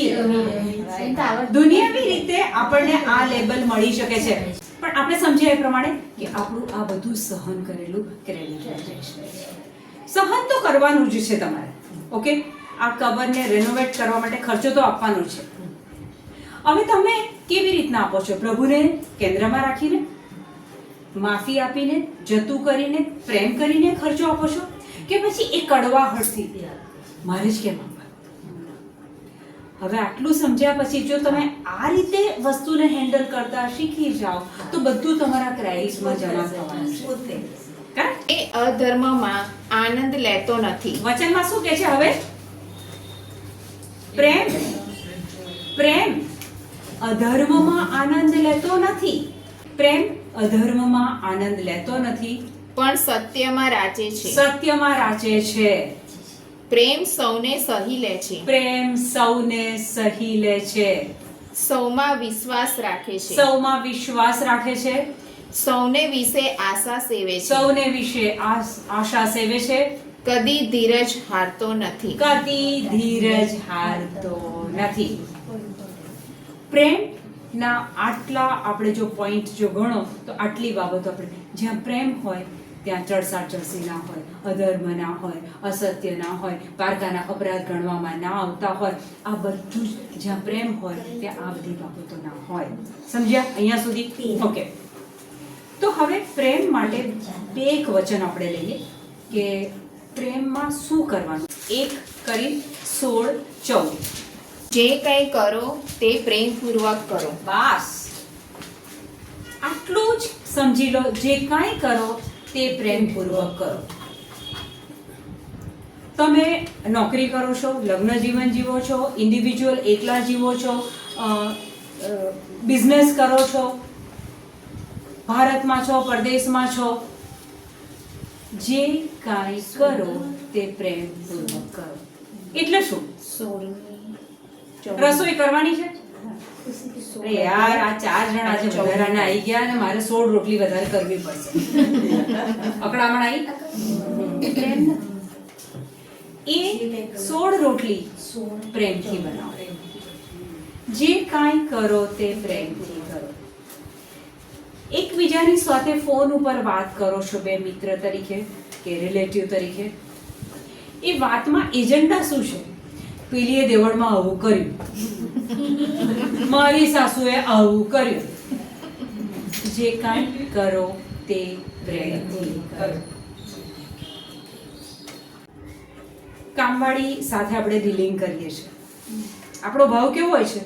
દુનિયાવી રીતે આપણને આ લેબલ મળી શકે છે, પણ આપણે સમજ્યા એ પ્રમાણે કે આપણું આ બધું સહન કરેલું ક્રેડિટ છે. સહન તો કરવાનું જ છે તમારે. ઓકે, આ કબરને રેનોવેટ કરવા માટે ખર્ચો તો આપવાનો છે. હવે તમે કેવી રીતના આપો છો? પ્રભુને કેન્દ્રમાં રાખીને, માફી આપીને, જતું કરીને, પ્રેમ કરીને ખર્ચો આપો છો કે પછી એ કડવાહટથી મારે જ કેમ આપવા? હવે આટલું સમજ્યા પછી જો તમે આ રીતે વસ્તુને હેન્ડલ કરતા શીખી જાઓ તો બધું તમારા ક્રેડિટમાં જમા થવાનું છે. એ અધર્મમાં આનંદ લેતો નથી. વચનમાં શું કહે છે? હવે પ્રેમ અધર્મમાં આનંદ લેતો નથી. પ્રેમ અધર્મમાં આનંદ લેતો નથી, પણ સત્યમાં રાચે છે. સત્યમાં રાચે છે. પ્રેમ સૌને સહી લે છે. પ્રેમ સૌને સહી લે છે. સૌમાં વિશ્વાસ રાખે છે. સૌમાં વિશ્વાસ રાખે છે. સૌને વિશે આશા સેવે છે. સૌને વિશે આશા સેવે છે. કદી ધીરજ હારતો નથી. કદી ધીરજ હારતો નથી. પ્રેમના આટલા આપણે જો પોઈન્ટ જો ગણો તો આટલી બાબતો આપણે, જ્યાં પ્રેમ હોય ત્યાં ચડસાચડસી ના હોય, અધર્મ ના હોય, અસત્ય ના હોય, પારકાના અપરાધ ગણવામાં ના આવતા હોય, આ બધું જ જ્યાં પ્રેમ હોય ત્યાં આ બધી બાબતો ના હોય. સમજ્યા અહીંયા સુધી? ઓકે, તો હવે પ્રેમ માટે એક વચન આપણે લઈએ કે પ્રેમમાં શું કરવાનું. 1 Corinthians 16:14. જે કંઈ કરો તે પ્રેમપૂર્વક કરો. બસ આટલું જ સમજી લો. જે કાંઈ કરો તે પ્રેમપૂર્વક કરો. તમે નોકરી કરો છો, લગ્ન જીવન જીવો છો, ઇન્ડિવિજ્યુઅલ એકલા જીવો છો, બિઝનેસ કરો છો, ભારતમાં છો, પરદેશમાં છો, જે કાંઈ કરો તે પ્રેમપૂર્વક કરો. એટલે શું? રસોઈ કરવાની છે? અરે યાર, આ 4 જણ આજે વધારાના આવી ગયા અને મારે 16 રોટલી વધારે કરવી પડશે. અકળામણ આવી? પ્રેમ નથી. એ 16 રોટલી પ્રેમથી બનાવો. જે કાંઈ કરો તે પ્રેમથી કરો. એકબીજાની સાથે ફોન ઉપર વાત કરો છો બે મિત્ર તરીકે કે રિલેટિવ તરીકે. એ વાતમાં એજન્ડા શું છે? પેલીએ દેવળમાં આવું કર્યું, મારી સાસુએ આવું કર્યું. જે કાંઈ કરો તે પ્રેમથી કરો. કામવાળી સાથે આપણે ડીલિંગ કરીએ છીએ. આપણો ભાવ કેવો હોય છે?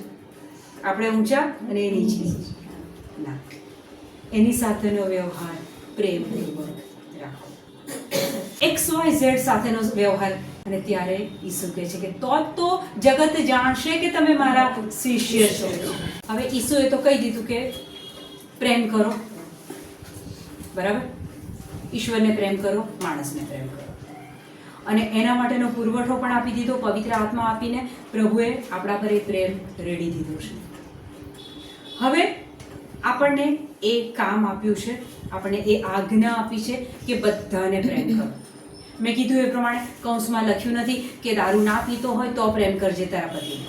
આપણે ઊંચા અને એ નીચી ના. એની સાથેનો વ્યવહાર પ્રેમપૂર્વક રાખો. XYZ સાથેનો વ્યવહાર. અને ત્યારે ઈસુ કહે છે કે તો જગત જાણશે કે તમે મારા શિષ્ય છો. હવે ઈસુએ તો કહી દીધું કે પ્રેમ કરો, બરાબર? ઈશ્વરને પ્રેમ કરો, માણસને પ્રેમ કરો. અને એના માટેનો પુરવઠો પણ આપી દીધો. પવિત્ર આત્મા આપીને પ્રભુએ આપણા પર એ પ્રેમ રેડી દીધો છે. હવે આપણને એ કામ આપ્યું છે, આપણને એ આજ્ઞા આપી છે કે બધાને પ્રેમ કરો. મેં કીધું એ પ્રમાણે કૌંસમાં લખ્યું નથી કે દારૂ ના પીતો હોય તો પ્રેમ કરજે તારા પતિને,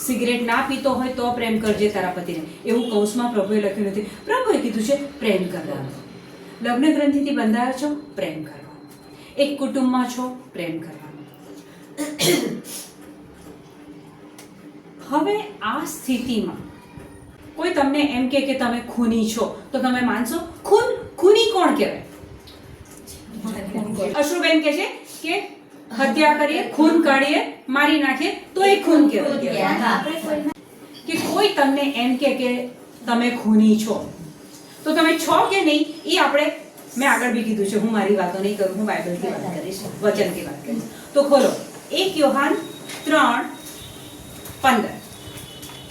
સિગરેટ ના પીતો હોય તો પ્રેમ કરજે તારા પતિને. એવું કૌંસમાં પ્રભુએ લખ્યું નથી. પ્રભુએ કીધું છે પ્રેમ કરવાનો. લગ્ન ગ્રંથિથી બંધાયા છો, પ્રેમ કરવાનો. એક કુટુંબમાં છો, પ્રેમ કરવાનો. હવે આ સ્થિતિમાં કોઈ તમને એમ કે તમે ખૂની છો તો તમે માનશો? ખૂની કોણ કહેવાય? અશ્રુબેન કહે છે કે હત્યા કરીએ, ખૂન કાઢીએ, મારી નાખીએ તો એ ખૂન કહેવાય. કે કોઈ તમને એમ કે તમે ખૂની છો તો તમે છો કે નહીં એ આપણે, મેં આગળ બી કીધું છે, હું મારી વાતો નહીં કરું, હું બાઇબલથી વાત કરીશ, વચનથી વાત કરીશ. તો ખોલો 1 યોહાન 3:15.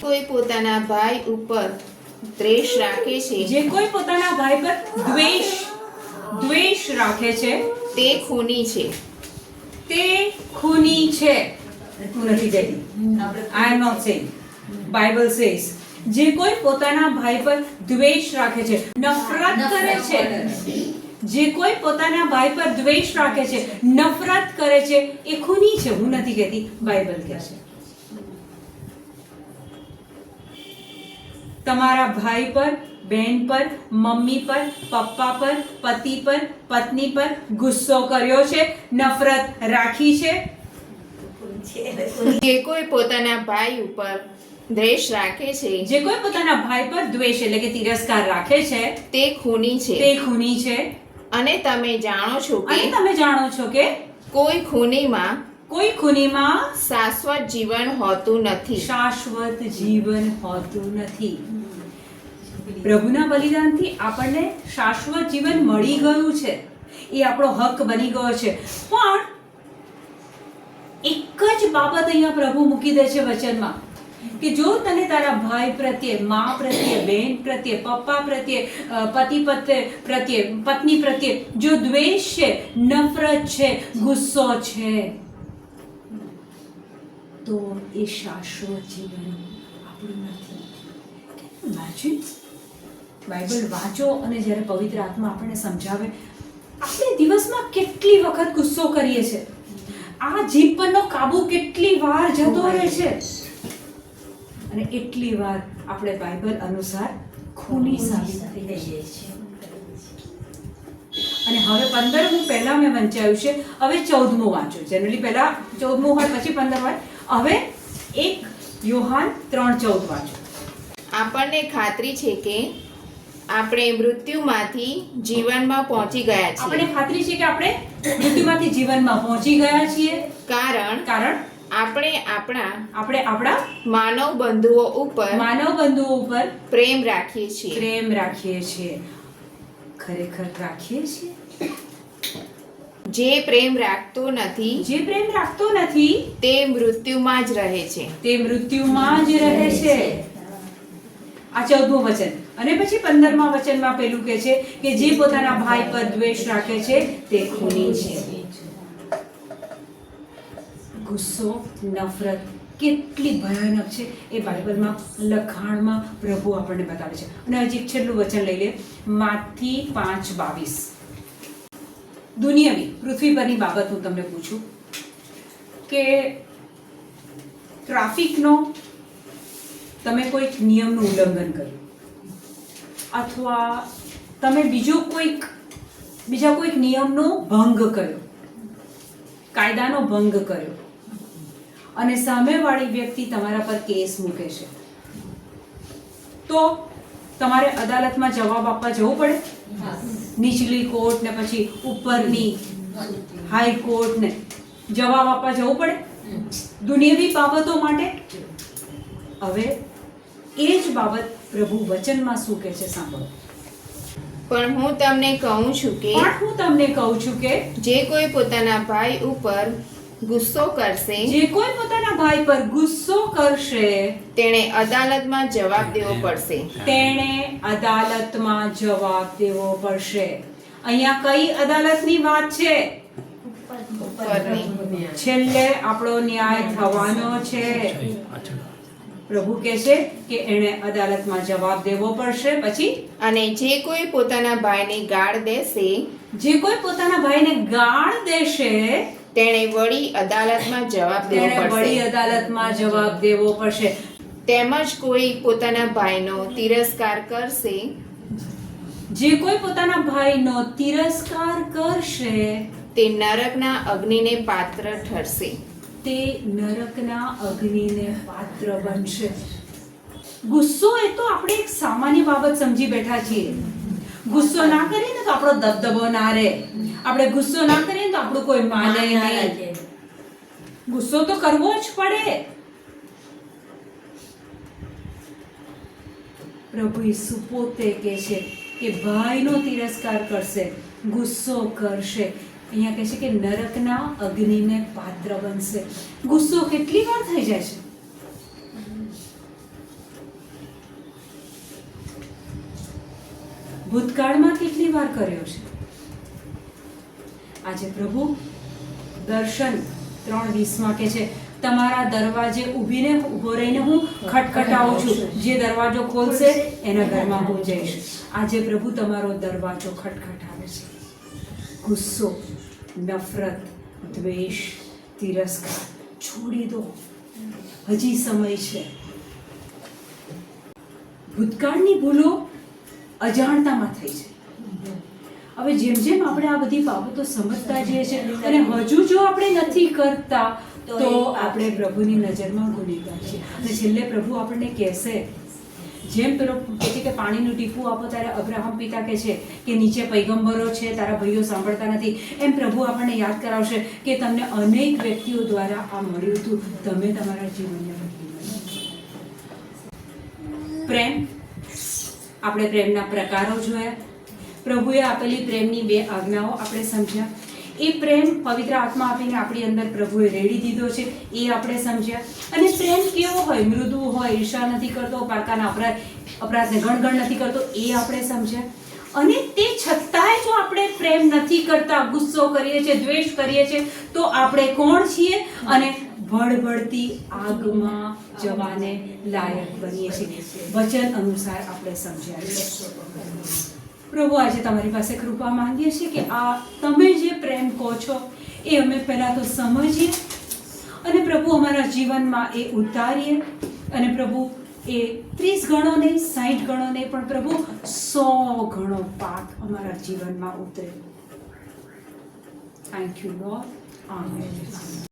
કોઈ પોતાના ભાઈ ઉપર દ્વેષ રાખે છે, જે કોઈ પોતાના ભાઈ પર દ્વેષ રાખે છે તે ખૂની છે. તે ખૂની છે. હું નથી કહેતી, I am not saying, Bible says જે કોઈ પોતાના ભાઈ પર દ્વેષ રાખે છે, નફરત કરે છે. જે કોઈ પોતાના ભાઈ પર દ્વેષ રાખે છે, નફરત કરે છે, એ ખૂની છે. હું નથી કહેતી, બાઇબલ કહે છે. તમારા ભાઈ પર, બહેન પર, મમ્મી પર, પપ્પા પર, પતિ પર, પત્ની પર ગુસ્સો કર્યો છે, નફરત રાખી છે. જે કોઈ પોતાના ભાઈ ઉપર દ્વેષ રાખે છે, જે કોઈ પોતાના ભાઈ પર દ્વેષ એટલે કે તિરસ્કાર રાખે છે, તે ખૂની છે. તે ખૂની છે. અને તમે જાણો છો અને કે તમે જાણો છો કે કોઈ ખૂનીમાં શાશ્વત જીવન હોતું નથી. શાશ્વત જીવન હોતું નથી. પ્રભુના બલિદાનથી આપણને શાશ્વત જીવન મળી ગયું છે. એ આપણો હક બની ગયો છે. પણ એક જ બાબત અહીંયા પ્રભુ મૂકી દે છે વચનમાં કે જો તને તારા ભાઈ પ્રત્યે, મા પ્રત્યે, બહેન પ્રત્યે, પપ્પા પ્રત્યે, પતિ પ્રત્યે, પત્ની પ્રત્યે જો દ્વેષ છે, નફરત છે, ગુસ્સો છે, તો એ શાશ્વત જીવન આપણું નથી. ઇમેજિન, બાઇબલ વાંચો અને જ્યારે પવિત્ર આત્મા આપણને સમજાવે, આપણે દિવસમાં કેટલી વખત ગુસ્સો કરીએ છીએ, આ જીભ પરનો કાબુ કેટલી વાર જતો રહે છે, અને એટલી વાર આપણે બાઇબલ અનુસાર ખૂની સાબિત થઈ જઈએ છીએ. અને હવે 15મું પહેલા મેં વંચાયું છે, હવે 14મું વાંચો. જનરલી પહેલા 14મું હોય પછી 15 હોય. હવે 1 યોહાન 3:14 વાંચો. આપણને ખાતરી છે કે આપણે મૃત્યુમાંથી જીવનમાં પહોંચી ગયા છીએ. આપણે ખાતરી છે કે આપણે મૃત્યુમાંથી જીવનમાં પહોંચી ગયા છીએ. કારણ આપણે આપણા માનવ બંધુઓ ઉપર પ્રેમ રાખીએ છીએ. ખરેખર રાખીએ છીએ? જે પ્રેમ રાખતો નથી તે મૃત્યુમાં જ રહે છે. આ 14મું વચન. અને પછી 15મા વચનમાં પેલું કહે છે કે જે પોતાના ભાઈ પર દ્વેષ રાખે છે તે ખૂની છે. ગુસ્સો, નફરત કેટલી ભયાનક છે એ બાઇબલમાં લખાણમાં પ્રભુ આપણને બતાવે છે. અને હજી એક છેલ્લું વચન લઈ લે, માથી 5:22. દુનિયાવી, પૃથ્વી પરની બાબત હું તમને પૂછું કે ટ્રાફિકનો તમે કોઈક નિયમનું ઉલ્લંઘન કર્યું અથવા તમે બીજા કોઈક નિયમનો ભંગ કર્યો, કાયદાનો ભંગ કર્યો અને સામેવાળી વ્યક્તિ તમારા પર કેસ મૂકે છે, તો તમારે અદાલતમાં જવાબ આપવા જવું પડે. નીચલી કોર્ટ ને પછી ઉપરની હાઈકોર્ટ ને જવાબ આપવા જવું પડે દુનિયાવી બાબતો માટે. હવે એ જ બાબત પ્રભુ વચનમાં શું કહે છે સાંભળો. પણ હું તમને કહું છું કે જે કોઈ પોતાના ભાઈ ઉપર ગુસ્સો કરશે, તેણે અદાલતમાં જવાબ દેવો પડશે. અહીંયા કઈ અદાલતની વાત છે? છેલ્લે આપણો ન્યાય થવાનો છે. પ્રભુ કહે છે કે એણે અદાલતમાં જવાબ દેવો પડશે. પછી અને જે કોઈ પોતાના ભાઈને ગાળ દેશે તેણે વળી અદાલતમાં જવાબ દેવો પડશે. તેમજ કોઈ પોતાના ભાઈનો તિરસ્કાર કરશે, જે કોઈ પોતાના ભાઈનો તિરસ્કાર કરશે તે નરકના અગ્નિને પાત્ર ઠરશે. તે નરકના અગ્નિને પાત્ર બનશે. ગુસ્સો એ તો આપણે એક સામાન્ય બાબત સમજી બેઠા છીએ. ગુસ્સો ના કરીએ ને તો આપણો દબદબો ના રહે, આપણે ગુસ્સો ના કરીએ તો આપણું કોઈ માને નહીં. ગુસ્સો તો કરવો જ પડે. પ્રભુ ઈસુ પોતે કહે છે કે ભાઈનો તિરસ્કાર કરશે, ગુસ્સો કરશે, અહીંયા કહે છે કે નરકના અગ્નિને પાત્ર બનશે. ગુસ્સો કેટલી વાર થઈ જાય છે? ભૂતકાળમાં કેટલી વાર કર્યો છે? આજે પ્રભુ દર્શન 3:20 કહે છે તમારા દરવાજે ઊભો રહીને હું ખટખટાવું છું, જે દરવાજો ખોલશે એના ઘરમાં હું જઈશ. આજે પ્રભુ તમારો દરવાજો ખટખટાવે છે. ગુસ્સો, નફરત, દ્વેષ, તિરસ્કાર છોડી દો, હજી સમય છે. ભૂતકાળની ભૂલો અજાણતામાં થઈ છે. હવે જેમ જેમ આપણે આ બધી બાબતો સમજતા જઈએ છીએ અને હજુ જો આપણે નથી કરતા તો આપણે પ્રભુની નજરમાં ગુનેગાર છીએ. અને છેલ્લે પ્રભુ આપણને કહેશે, જેમ પેલો કહે છે કે પાણીનું ટીપું આપો ત્યારે અબ્રાહમ પિતા કહે છે કે નીચે પૈગંબરો છે, તારા ભાઈઓ સાંભળતા નથી, એમ પ્રભુ આપણને યાદ કરાવશે કે તમને અનેક વ્યક્તિઓ દ્વારા આ મળ્યું હતું, તમે તમારા જીવનને બદલી. પ્રેમ, આપણે પ્રેમના પ્રકારો જોયા, પ્રભુએ આપેલી પ્રેમની 2 આજ્ઞાઓ આપણે સમજ્યા, એ પ્રેમ પવિત્ર આત્મા આપીને આપણી અંદર પ્રભુએ રેડી દીધો છે એ આપણે સમજ્યા. અને પ્રેમ કેવો હોય? મૃદુ હોય, ઈર્ષા નથી કરતો, પારકાના અપરાધને ગણગણ નથી કરતો, એ આપણે સમજ્યા. અને તે છતાંય જો આપણે પ્રેમ નથી કરતા, ગુસ્સો કરીએ છીએ, દ્વેષ કરીએ છીએ, તો આપણે કોણ છીએ? અને ભડભડતી આગમાં જવાને લાયક બનીએ છીએ. વચન અનુસાર આપણે સમજ્યા છે. પ્રભુ આજે તમારી પાસે કૃપા માંગીએ છીએ કે આ તમે જે પ્રેમ કહો છો એ અમે પહેલા તો સમજીએ અને પ્રભુ અમારા જીવનમાં એ ઉતારીએ. અને પ્રભુ એ 30 ગણો નહીં, 60 ગણો નહીં, પણ પ્રભુ 100 ગણો પાક અમારા જીવનમાં ઉતરે. Thank you lord. આમેન.